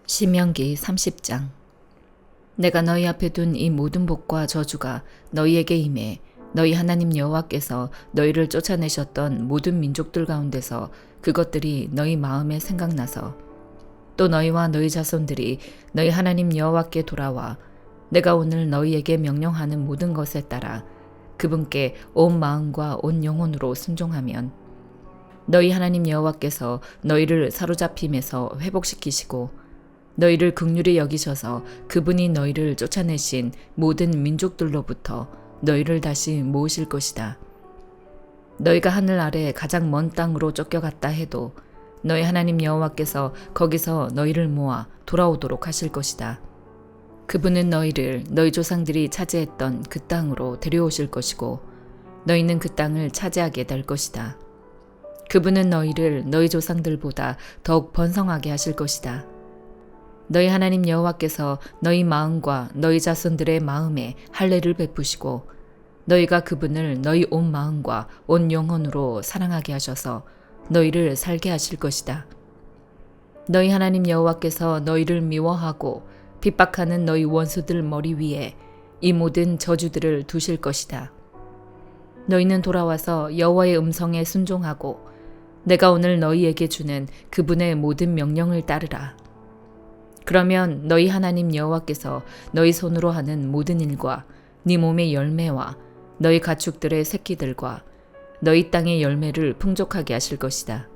신명기 30장. 내가 너희 앞에 둔 이 모든 복과 저주가 너희에게 임해 너희 하나님 여호와께서 너희를 쫓아내셨던 모든 민족들 가운데서 그것들이 너희 마음에 생각나서 또 너희와 너희 자손들이 너희 하나님 여호와께 돌아와 내가 오늘 너희에게 명령하는 모든 것에 따라 그분께 온 마음과 온 영혼으로 순종하면 너희 하나님 여호와께서 너희를 사로잡힘에서 회복시키시고 너희를 긍휼히 여기셔서 그분이 너희를 쫓아내신 모든 민족들로부터 너희를 다시 모으실 것이다. 너희가 하늘 아래 가장 먼 땅으로 쫓겨갔다 해도 너희 하나님 여호와께서 거기서 너희를 모아 돌아오도록 하실 것이다. 그분은 너희를 너희 조상들이 차지했던 그 땅으로 데려오실 것이고 너희는 그 땅을 차지하게 될 것이다. 그분은 너희를 너희 조상들보다 더욱 번성하게 하실 것이다. 너희 하나님 여호와께서 너희 마음과 너희 자손들의 마음에 할례를 베푸시고 너희가 그분을 너희 온 마음과 온 영혼으로 사랑하게 하셔서 너희를 살게 하실 것이다. 너희 하나님 여호와께서 너희를 미워하고 핍박하는 너희 원수들 머리 위에 이 모든 저주들을 두실 것이다. 너희는 돌아와서 여호와의 음성에 순종하고 내가 오늘 너희에게 주는 그분의 모든 명령을 따르라. 그러면 너희 하나님 여호와께서 너희 손으로 하는 모든 일과 네 몸의 열매와 너희 가축들의 새끼들과 너희 땅의 열매를 풍족하게 하실 것이다.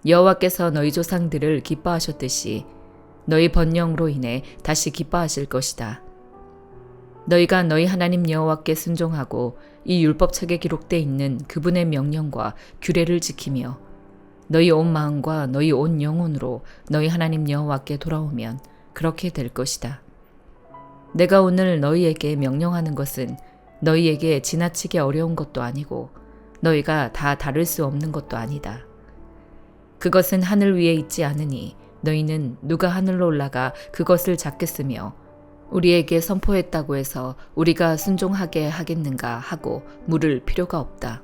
여호와께서 너희 조상들을 기뻐하셨듯이 너희 번영으로 인해 다시 기뻐하실 것이다. 너희가 너희 하나님 여호와께 순종하고 이 율법책에 기록되어 있는 그분의 명령과 규례를 지키며 너희 온 마음과 너희 온 영혼으로 너희 하나님 여호와께 돌아오면 그렇게 될 것이다. 내가 오늘 너희에게 명령하는 것은 너희에게 지나치게 어려운 것도 아니고 너희가 다 다룰 수 없는 것도 아니다. 그것은 하늘 위에 있지 않으니 너희는 누가 하늘로 올라가 그것을 잡겠으며 우리에게 선포했다고 해서 우리가 순종하게 하겠는가 하고 물을 필요가 없다.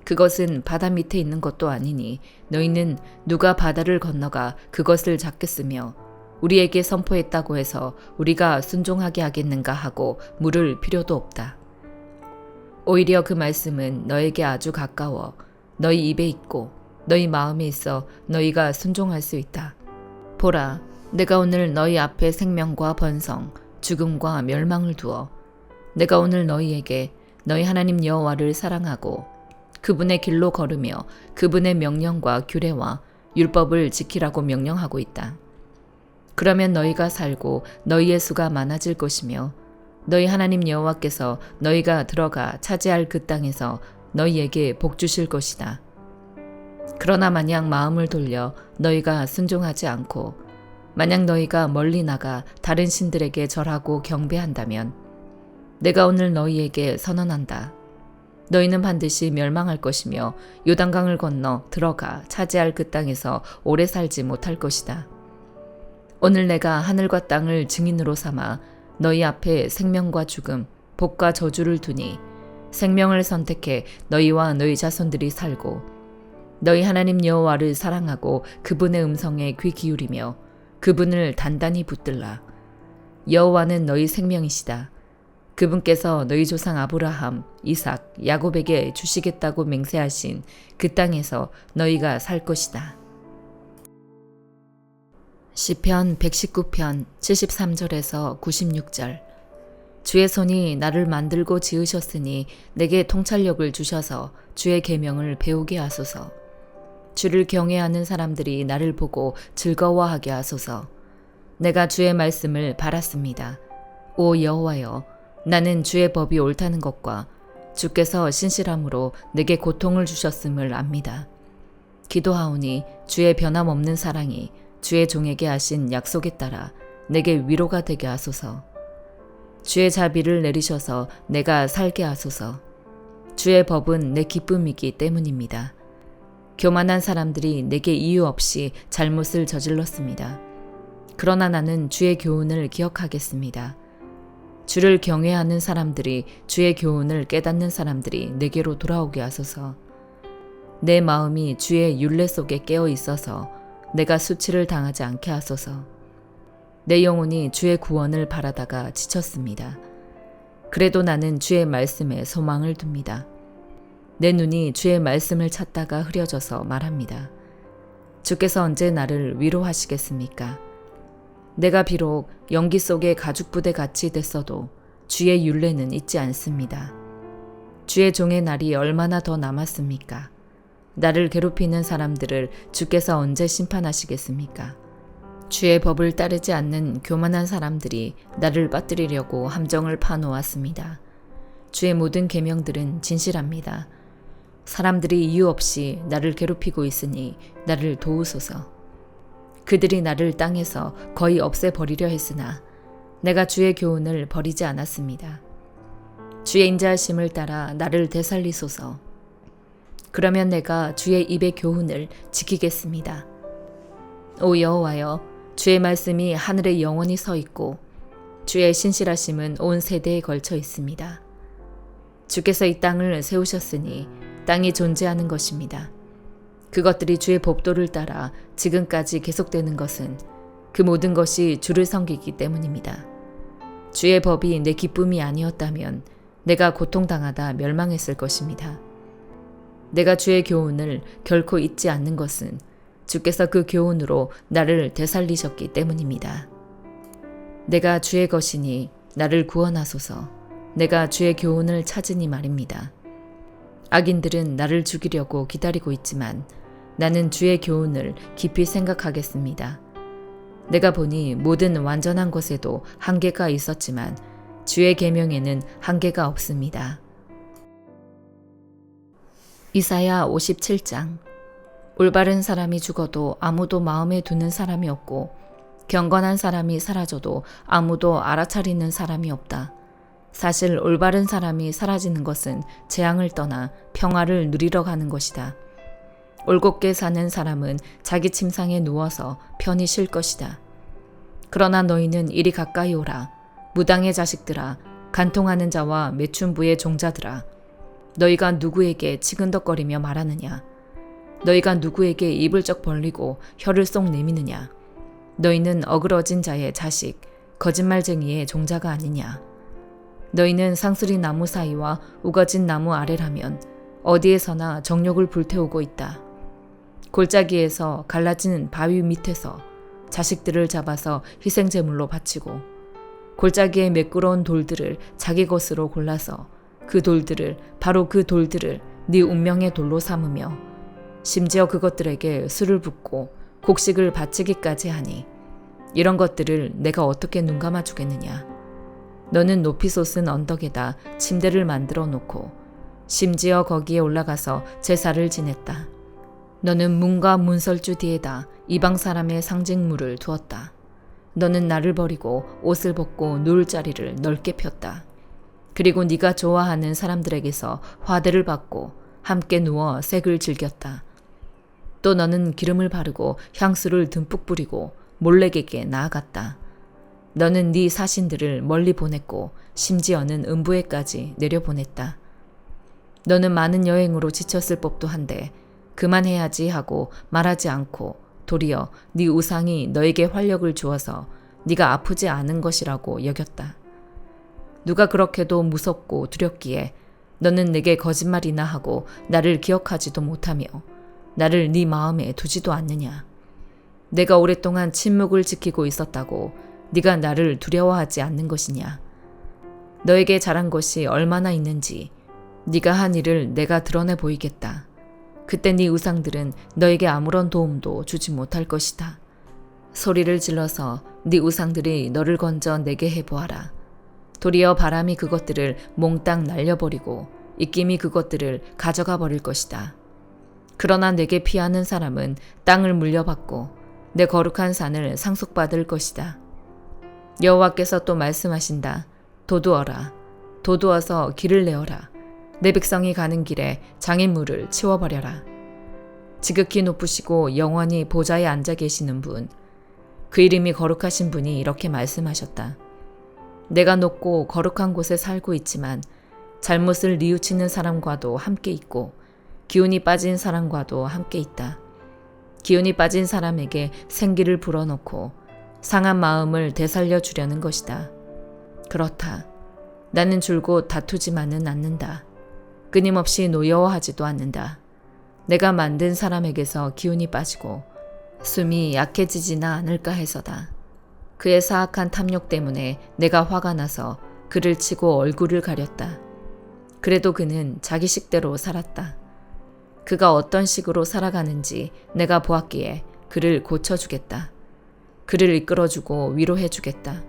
그것은 바다 밑에 있는 것도 아니니 너희는 누가 바다를 건너가 그것을 잡겠으며 우리에게 선포했다고 해서 우리가 순종하게 하겠는가 하고 물을 필요도 없다. 오히려 그 말씀은 너에게 아주 가까워 너희 입에 있고 너희 마음에 있어 너희가 순종할 수 있다. 보라, 내가 오늘 너희 앞에 생명과 번성, 죽음과 멸망을 두어 내가 오늘 너희에게 너희 하나님 여호와를 사랑하고 그분의 길로 걸으며 그분의 명령과 규례와 율법을 지키라고 명령하고 있다. 그러면 너희가 살고 너희의 수가 많아질 것이며 너희 하나님 여호와께서 너희가 들어가 차지할 그 땅에서 너희에게 복 주실 것이다. 그러나 만약 마음을 돌려 너희가 순종하지 않고 만약 너희가 멀리 나가 다른 신들에게 절하고 경배한다면 내가 오늘 너희에게 선언한다. 너희는 반드시 멸망할 것이며 요단강을 건너 들어가 차지할 그 땅에서 오래 살지 못할 것이다. 오늘 내가 하늘과 땅을 증인으로 삼아 너희 앞에 생명과 죽음, 복과 저주를 두니 생명을 선택해 너희와 너희 자손들이 살고 너희 하나님 여호와를 사랑하고 그분의 음성에 귀 기울이며 그분을 단단히 붙들라. 여호와는 너희 생명이시다. 그분께서 너희 조상 아브라함, 이삭, 야곱에게 주시겠다고 맹세하신 그 땅에서 너희가 살 것이다. 시편 119편 73절에서 96절. 주의 손이 나를 만들고 지으셨으니 내게 통찰력을 주셔서 주의 계명을 배우게 하소서. 주를 경외하는 사람들이 나를 보고 즐거워하게 하소서. 내가 주의 말씀을 바랐습니다. 오 여호와여, 나는 주의 법이 옳다는 것과 주께서 신실함으로 내게 고통을 주셨음을 압니다. 기도하오니 주의 변함없는 사랑이 주의 종에게 하신 약속에 따라 내게 위로가 되게 하소서. 주의 자비를 내리셔서 내가 살게 하소서. 주의 법은 내 기쁨이기 때문입니다. 교만한 사람들이 내게 이유 없이 잘못을 저질렀습니다. 그러나 나는 주의 교훈을 기억하겠습니다. 주를 경외하는 사람들이 주의 교훈을 깨닫는 사람들이 내게로 돌아오게 하소서. 내 마음이 주의 율례 속에 깨어 있어서 내가 수치를 당하지 않게 하소서. 내 영혼이 주의 구원을 바라다가 지쳤습니다. 그래도 나는 주의 말씀에 소망을 둡니다. 내 눈이 주의 말씀을 찾다가 흐려져서 말합니다. 주께서 언제 나를 위로하시겠습니까? 내가 비록 연기 속의 가죽부대 같이 됐어도 주의 율례는 잊지 않습니다. 주의 종의 날이 얼마나 더 남았습니까? 나를 괴롭히는 사람들을 주께서 언제 심판하시겠습니까? 주의 법을 따르지 않는 교만한 사람들이 나를 빠뜨리려고 함정을 파놓았습니다. 주의 모든 계명들은 진실합니다. 사람들이 이유 없이 나를 괴롭히고 있으니 나를 도우소서. 그들이 나를 땅에서 거의 없애버리려 했으나 내가 주의 교훈을 버리지 않았습니다. 주의 인자하심을 따라 나를 되살리소서. 그러면 내가 주의 입의 교훈을 지키겠습니다. 오 여호와여, 주의 말씀이 하늘에 영원히 서 있고 주의 신실하심은 온 세대에 걸쳐 있습니다. 주께서 이 땅을 세우셨으니 땅이 존재하는 것입니다. 그것들이 주의 법도를 따라 지금까지 계속되는 것은 그 모든 것이 주를 섬기기 때문입니다. 주의 법이 내 기쁨이 아니었다면 내가 고통당하다 멸망했을 것입니다. 내가 주의 교훈을 결코 잊지 않는 것은 주께서 그 교훈으로 나를 되살리셨기 때문입니다. 내가 주의 것이니 나를 구원하소서. 내가 주의 교훈을 찾으니 말입니다. 악인들은 나를 죽이려고 기다리고 있지만 나는 주의 교훈을 깊이 생각하겠습니다. 내가 보니 모든 완전한 것에도 한계가 있었지만 주의 계명에는 한계가 없습니다. 이사야 57장. 올바른 사람이 죽어도 아무도 마음에 두는 사람이 없고 경건한 사람이 사라져도 아무도 알아차리는 사람이 없다. 사실 올바른 사람이 사라지는 것은 재앙을 떠나 평화를 누리러 가는 것이다. 올곧게 사는 사람은 자기 침상에 누워서 편히 쉴 것이다. 그러나 너희는 이리 가까이 오라. 무당의 자식들아, 간통하는 자와 매춘부의 종자들아. 너희가 누구에게 치근덕거리며 말하느냐? 너희가 누구에게 입을 쩍 벌리고 혀를 쏙 내미느냐? 너희는 어그러진 자의 자식, 거짓말쟁이의 종자가 아니냐? 너희는 상수리 나무 사이와 우거진 나무 아래라면 어디에서나 정욕을 불태우고 있다. 골짜기에서 갈라진 바위 밑에서 자식들을 잡아서 희생제물로 바치고 골짜기의 매끄러운 돌들을 자기 것으로 골라서 바로 그 돌들을 네 운명의 돌로 삼으며 심지어 그것들에게 술을 붓고 곡식을 바치기까지 하니 이런 것들을 내가 어떻게 눈감아 주겠느냐. 너는 높이 솟은 언덕에다 침대를 만들어 놓고 심지어 거기에 올라가서 제사를 지냈다. 너는 문과 문설주 뒤에다 이방 사람의 상징물을 두었다. 너는 나를 버리고 옷을 벗고 누울 자리를 넓게 폈다. 그리고 네가 좋아하는 사람들에게서 화대를 받고 함께 누워 색을 즐겼다. 또 너는 기름을 바르고 향수를 듬뿍 뿌리고 몰래에게 나아갔다. 너는 네 사신들을 멀리 보냈고 심지어는 음부에까지 내려보냈다. 너는 많은 여행으로 지쳤을 법도 한데 그만해야지 하고 말하지 않고 도리어 네 우상이 너에게 활력을 주어서 네가 아프지 않은 것이라고 여겼다. 누가 그렇게도 무섭고 두렵기에 너는 내게 거짓말이나 하고 나를 기억하지도 못하며 나를 네 마음에 두지도 않느냐. 내가 오랫동안 침묵을 지키고 있었다고 네가 나를 두려워하지 않는 것이냐. 너에게 잘한 것이 얼마나 있는지 네가 한 일을 내가 드러내 보이겠다. 그때 네 우상들은 너에게 아무런 도움도 주지 못할 것이다. 소리를 질러서 네 우상들이 너를 건져 내게 해보아라. 도리어 바람이 그것들을 몽땅 날려버리고 입김이 그것들을 가져가 버릴 것이다. 그러나 내게 피하는 사람은 땅을 물려받고 내 거룩한 산을 상속받을 것이다. 여호와께서 또 말씀하신다. 도두어라. 도두어서 길을 내어라. 내 백성이 가는 길에 장애물을 치워버려라. 지극히 높으시고 영원히 보좌에 앉아 계시는 분, 그 이름이 거룩하신 분이 이렇게 말씀하셨다. 내가 높고 거룩한 곳에 살고 있지만 잘못을 뉘우치는 사람과도 함께 있고 기운이 빠진 사람과도 함께 있다. 기운이 빠진 사람에게 생기를 불어넣고 상한 마음을 되살려 주려는 것이다. 그렇다. 나는 줄곧 다투지만은 않는다. 끊임없이 노여워하지도 않는다. 내가 만든 사람에게서 기운이 빠지고 숨이 약해지지나 않을까 해서다. 그의 사악한 탐욕 때문에 내가 화가 나서 그를 치고 얼굴을 가렸다. 그래도 그는 자기 식대로 살았다. 그가 어떤 식으로 살아가는지 내가 보았기에 그를 고쳐주겠다. 그를 이끌어주고 위로해주겠다.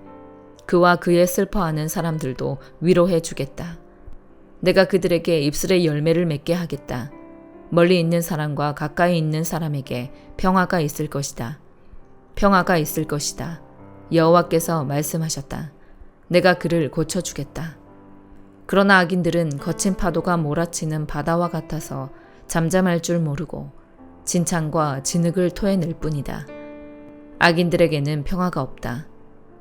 그와 그의 슬퍼하는 사람들도 위로해주겠다. 내가 그들에게 입술의 열매를 맺게 하겠다. 멀리 있는 사람과 가까이 있는 사람에게 평화가 있을 것이다. 평화가 있을 것이다. 여호와께서 말씀하셨다. 내가 그를 고쳐주겠다. 그러나 악인들은 거친 파도가 몰아치는 바다와 같아서 잠잠할 줄 모르고 진창과 진흙을 토해낼 뿐이다. 악인들에게는 평화가 없다.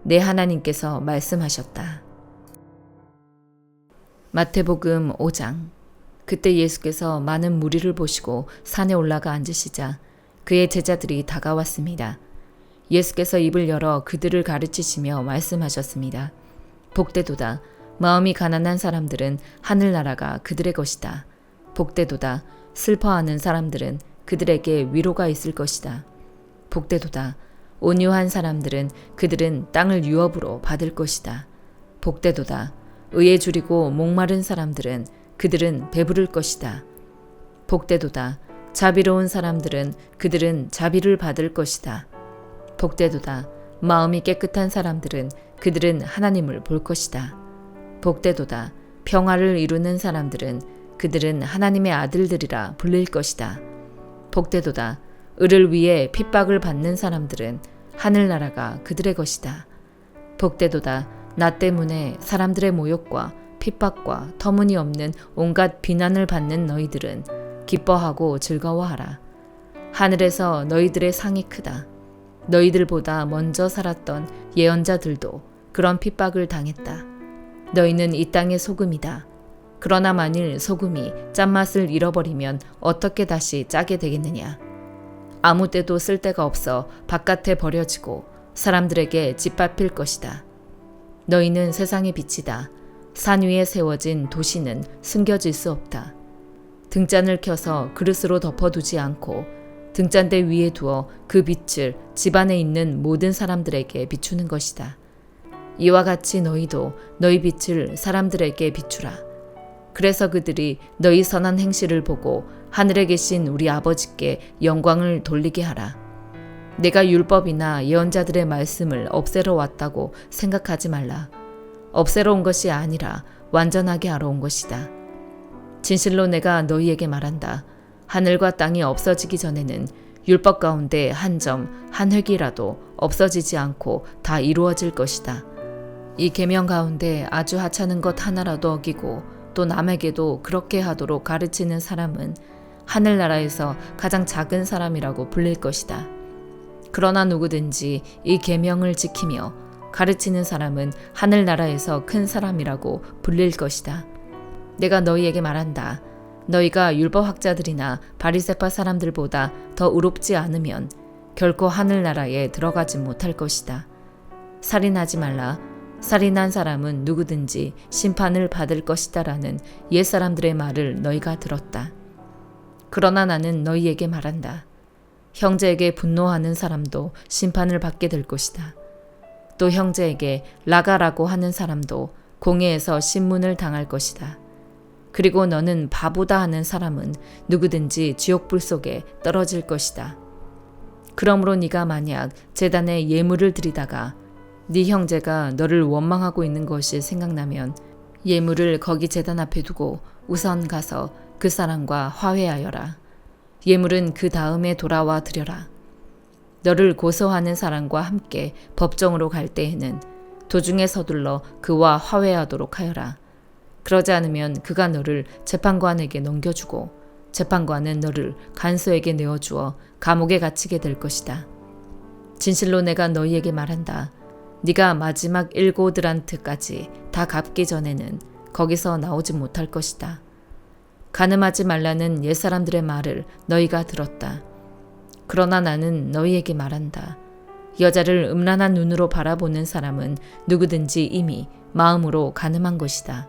내 하나님께서 말씀하셨다. 마태복음 5장. 그때 예수께서 많은 무리를 보시고 산에 올라가 앉으시자 그의 제자들이 다가왔습니다. 예수께서 입을 열어 그들을 가르치시며 말씀하셨습니다. 복되도다. 마음이 가난한 사람들은 하늘나라가 그들의 것이다. 복되도다. 슬퍼하는 사람들은 그들에게 위로가 있을 것이다. 복되도다. 온유한 사람들은 그들은 땅을 유업으로 받을 것이다. 복되도다. 의에 줄이고 목마른 사람들은 그들은 배부를 것이다. 복되도다. 자비로운 사람들은 그들은 자비를 받을 것이다. 복되도다. 마음이 깨끗한 사람들은 그들은 하나님을 볼 것이다. 복되도다. 평화를 이루는 사람들은 그들은 하나님의 아들들이라 불릴 것이다. 복되도다. 의를 위해 핍박을 받는 사람들은 하늘나라가 그들의 것이다. 복되도다. 나 때문에 사람들의 모욕과 핍박과 터무니없는 온갖 비난을 받는 너희들은 기뻐하고 즐거워하라. 하늘에서 너희들의 상이 크다. 너희들보다 먼저 살았던 예언자들도 그런 핍박을 당했다. 너희는 이 땅의 소금이다. 그러나 만일 소금이 짠맛을 잃어버리면 어떻게 다시 짜게 되겠느냐. 아무 때도 쓸 데가 없어 바깥에 버려지고 사람들에게 짓밟힐 것이다. 너희는 세상의 빛이다. 산 위에 세워진 도시는 숨겨질 수 없다. 등잔을 켜서 그릇으로 덮어두지 않고 등잔대 위에 두어 그 빛을 집안에 있는 모든 사람들에게 비추는 것이다. 이와 같이 너희도 너희 빛을 사람들에게 비추라. 그래서 그들이 너희 선한 행실을 보고 하늘에 계신 우리 아버지께 영광을 돌리게 하라. 내가 율법이나 예언자들의 말씀을 없애러 왔다고 생각하지 말라. 없애러 온 것이 아니라 완전하게 하러 온 것이다. 진실로 내가 너희에게 말한다. 하늘과 땅이 없어지기 전에는 율법 가운데 한 점, 한 획이라도 없어지지 않고 다 이루어질 것이다. 이 계명 가운데 아주 하찮은 것 하나라도 어기고 또 남에게도 그렇게 하도록 가르치는 사람은 하늘나라에서 가장 작은 사람이라고 불릴 것이다. 그러나 누구든지 이 계명을 지키며 가르치는 사람은 하늘나라에서 큰 사람이라고 불릴 것이다. 내가 너희에게 말한다. 너희가 율법학자들이나 바리새파 사람들보다 더 의롭지 않으면 결코 하늘나라에 들어가지 못할 것이다. 살인하지 말라. 살인한 사람은 누구든지 심판을 받을 것이다 라는 옛사람들의 말을 너희가 들었다. 그러나 나는 너희에게 말한다. 형제에게 분노하는 사람도 심판을 받게 될 것이다. 또 형제에게 라가라고 하는 사람도 공회에서 신문을 당할 것이다. 그리고 너는 바보다 하는 사람은 누구든지 지옥불 속에 떨어질 것이다. 그러므로 네가 만약 제단에 예물을 드리다가 네 형제가 너를 원망하고 있는 것이 생각나면 예물을 거기 제단 앞에 두고 우선 가서 그 사람과 화해하여라. 예물은 그 다음에 돌아와 드려라. 너를 고소하는 사람과 함께 법정으로 갈 때에는 도중에 서둘러 그와 화해하도록 하여라. 그러지 않으면 그가 너를 재판관에게 넘겨주고 재판관은 너를 간소에게 내어주어 감옥에 갇히게 될 것이다. 진실로 내가 너희에게 말한다. 네가 마지막 7드란트까지 다 갚기 전에는 거기서 나오지 못할 것이다. 간음하지 말라는 옛사람들의 말을 너희가 들었다. 그러나 나는 너희에게 말한다. 여자를 음란한 눈으로 바라보는 사람은 누구든지 이미 마음으로 간음한 것이다.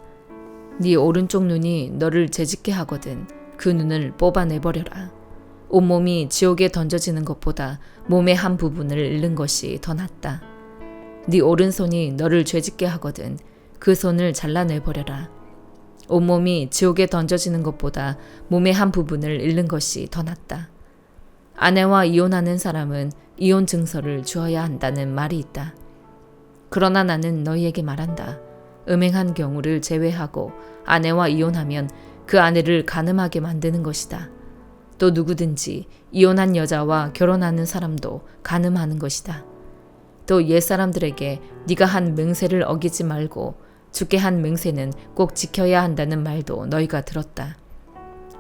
네 오른쪽 눈이 너를 재짓게 하거든 그 눈을 뽑아내버려라. 온몸이 지옥에 던져지는 것보다 몸의 한 부분을 잃는 것이 더 낫다. 네 오른손이 너를 죄짓게 하거든 그 손을 잘라내버려라. 온몸이 지옥에 던져지는 것보다 몸의 한 부분을 잃는 것이 더 낫다. 아내와 이혼하는 사람은 이혼 증서를 주어야 한다는 말이 있다. 그러나 나는 너희에게 말한다. 음행한 경우를 제외하고 아내와 이혼하면 그 아내를 간음하게 만드는 것이다. 또 누구든지 이혼한 여자와 결혼하는 사람도 간음하는 것이다. 또 옛사람들에게 네가 한 맹세를 어기지 말고 주께 한 맹세는 꼭 지켜야 한다는 말도 너희가 들었다.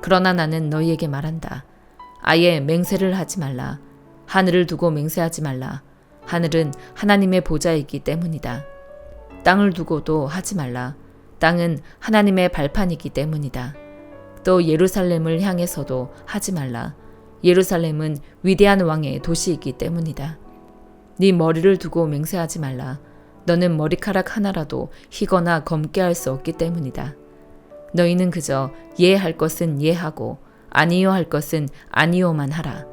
그러나 나는 너희에게 말한다. 아예 맹세를 하지 말라. 하늘을 두고 맹세하지 말라. 하늘은 하나님의 보좌이기 때문이다. 땅을 두고도 하지 말라. 땅은 하나님의 발판이기 때문이다. 또 예루살렘을 향해서도 하지 말라. 예루살렘은 위대한 왕의 도시이기 때문이다. 네 머리를 두고 맹세하지 말라. 너는 머리카락 하나라도 희거나 검게 할 수 없기 때문이다. 너희는 그저 예할 것은 예하고 아니요 할 것은 아니요만 하라.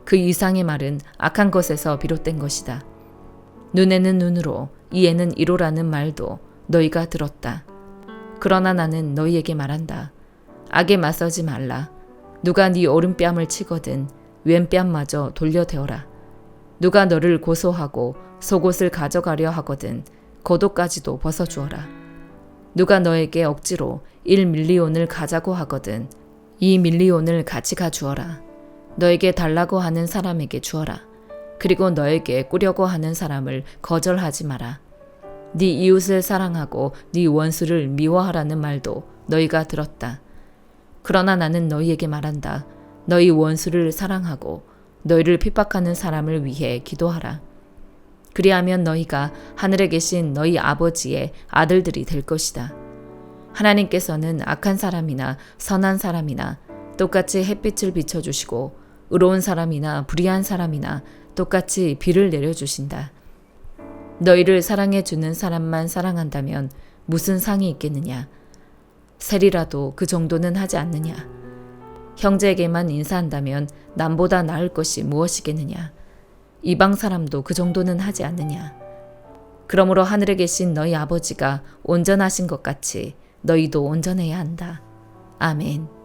그 이상의 말은 악한 것에서 비롯된 것이다. 눈에는 눈으로 이에는 이로라는 말도 너희가 들었다. 그러나 나는 너희에게 말한다. 악에 맞서지 말라. 누가 네 오른뺨을 치거든 왼뺨마저 돌려대어라. 누가 너를 고소하고 속옷을 가져가려 하거든 겉옷까지도 벗어주어라. 누가 너에게 억지로 1밀리온을 가자고 하거든 2밀리온을 같이 가주어라. 너에게 달라고 하는 사람에게 주어라. 그리고 너에게 꾸려고 하는 사람을 거절하지 마라. 네 이웃을 사랑하고 네 원수를 미워하라는 말도 너희가 들었다. 그러나 나는 너희에게 말한다. 너희 원수를 사랑하고 너희를 핍박하는 사람을 위해 기도하라. 그리하면 너희가 하늘에 계신 너희 아버지의 아들들이 될 것이다. 하나님께서는 악한 사람이나 선한 사람이나 똑같이 햇빛을 비춰주시고 의로운 사람이나 불의한 사람이나 똑같이 비를 내려주신다. 너희를 사랑해주는 사람만 사랑한다면 무슨 상이 있겠느냐? 셀이라도 그 정도는 하지 않느냐? 형제에게만 인사한다면 남보다 나을 것이 무엇이겠느냐? 이방 사람도 그 정도는 하지 않느냐? 그러므로 하늘에 계신 너희 아버지가 온전하신 것 같이 너희도 온전해야 한다. 아멘.